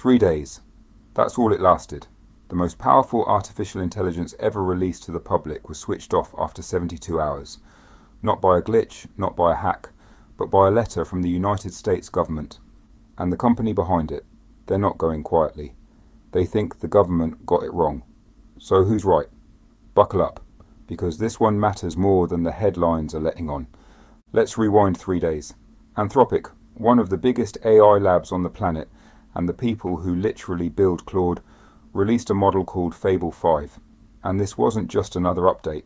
3 days. That's all it lasted. The most powerful artificial intelligence ever released to the public was switched off after 72 hours. Not by a glitch, not by a hack, but by a letter from the United States government. And the company behind it, they're not going quietly. They think the government got it wrong. So who's right? Buckle up, because this one matters more than the headlines are letting on. Let's rewind 3 days. Anthropic, one of the biggest AI labs on the planet, and the people who literally build Claude, released a model called Fable 5. And this wasn't just another update.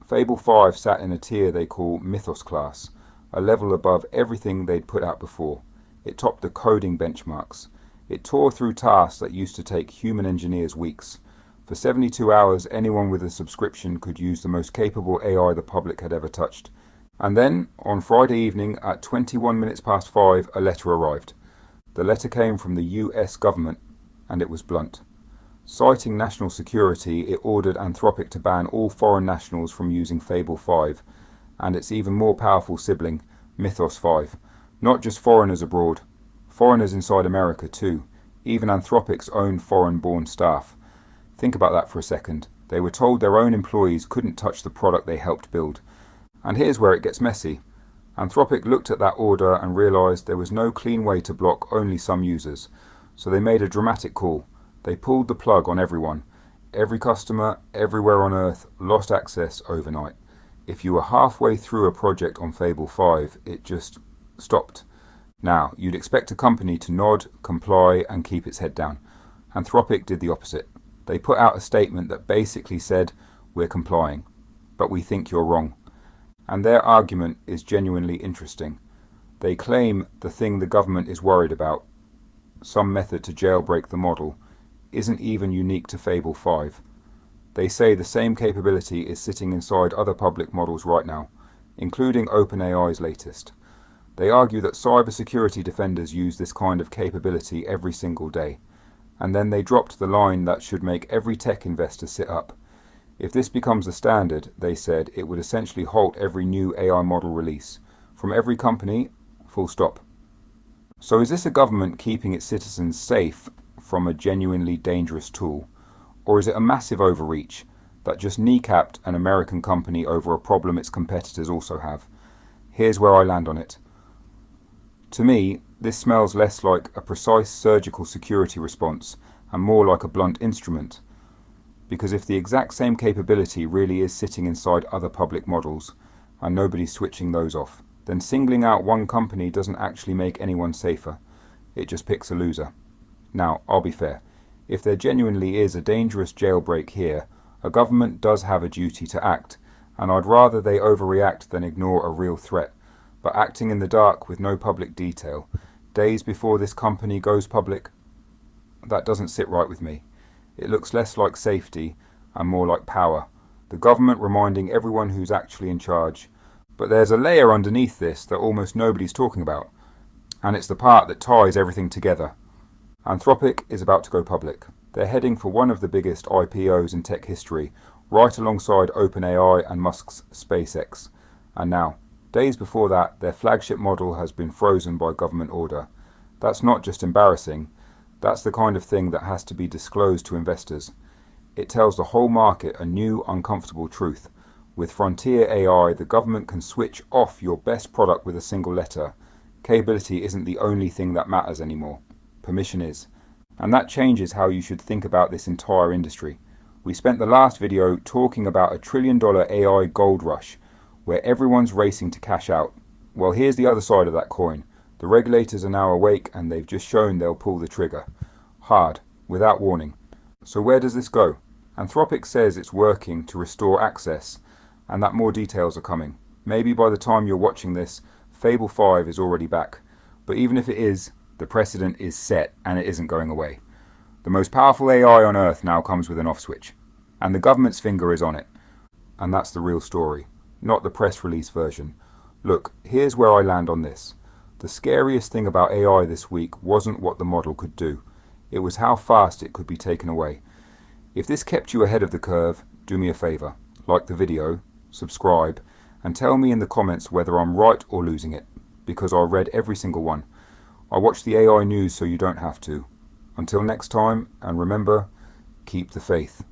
Fable 5 sat in a tier they call Mythos class, a level above everything they'd put out before. It topped the coding benchmarks. It tore through tasks that used to take human engineers weeks. For 72 hours, anyone with a subscription could use the most capable AI the public had ever touched. And then, on Friday evening at 21 minutes past 5, a letter arrived. The letter came from the US government, and it was blunt. Citing national security, it ordered Anthropic to ban all foreign nationals from using Fable 5, and its even more powerful sibling, Mythos 5. Not just foreigners abroad, foreigners inside America too, even Anthropic's own foreign-born staff. Think about that for a second. They were told their own employees couldn't touch the product they helped build. And here's where it gets messy. Anthropic looked at that order and realized there was no clean way to block only some users. So they made a dramatic call. They pulled the plug on everyone. Every customer, everywhere on Earth, lost access overnight. If you were halfway through a project on Fable 5, it just stopped. Now, you'd expect a company to nod, comply, and keep its head down. Anthropic did the opposite. They put out a statement that basically said, "We're complying, but we think you're wrong." And their argument is genuinely interesting. They claim the thing the government is worried about, some method to jailbreak the model, isn't even unique to Fable 5. They say the same capability is sitting inside other public models right now, including OpenAI's latest. They argue that cybersecurity defenders use this kind of capability every single day. And then they dropped the line that should make every tech investor sit up. If this becomes the standard, they said, it would essentially halt every new AI model release, from every company, full stop. So is this a government keeping its citizens safe from a genuinely dangerous tool? Or is it a massive overreach that just kneecapped an American company over a problem its competitors also have? Here's where I land on it. To me, this smells less like a precise surgical security response and more like a blunt instrument. Because if the exact same capability really is sitting inside other public models and nobody's switching those off, then singling out one company doesn't actually make anyone safer. It just picks a loser. Now, I'll be fair. If there genuinely is a dangerous jailbreak here, a government does have a duty to act, and I'd rather they overreact than ignore a real threat. But acting in the dark with no public detail, days before this company goes public, that doesn't sit right with me. It looks less like safety and more like power. The government reminding everyone who's actually in charge. But there's a layer underneath this that almost nobody's talking about. And it's the part that ties everything together. Anthropic is about to go public. They're heading for one of the biggest IPOs in tech history, right alongside OpenAI and Musk's SpaceX. And now, days before that, their flagship model has been frozen by government order. That's not just embarrassing. That's the kind of thing that has to be disclosed to investors. It tells the whole market a new, uncomfortable truth. With Frontier AI, the government can switch off your best product with a single letter. Capability isn't the only thing that matters anymore. Permission is. And that changes how you should think about this entire industry. We spent the last video talking about a $1 trillion AI gold rush, where everyone's racing to cash out. Well, here's the other side of that coin. The regulators are now awake and they've just shown they'll pull the trigger. Hard, without warning. So where does this go? Anthropic says it's working to restore access and that more details are coming. Maybe by the time you're watching this, Fable 5 is already back. But even if it is, the precedent is set and it isn't going away. The most powerful AI on Earth now comes with an off switch. And the government's finger is on it. And that's the real story, not the press release version. Look, here's where I land on this. The scariest thing about AI this week wasn't what the model could do. It was how fast it could be taken away. If this kept you ahead of the curve, do me a favor. Like the video, subscribe, and tell me in the comments whether I'm right or losing it, because I read every single one. I watch the AI news so you don't have to. Until next time, and remember, keep the faith.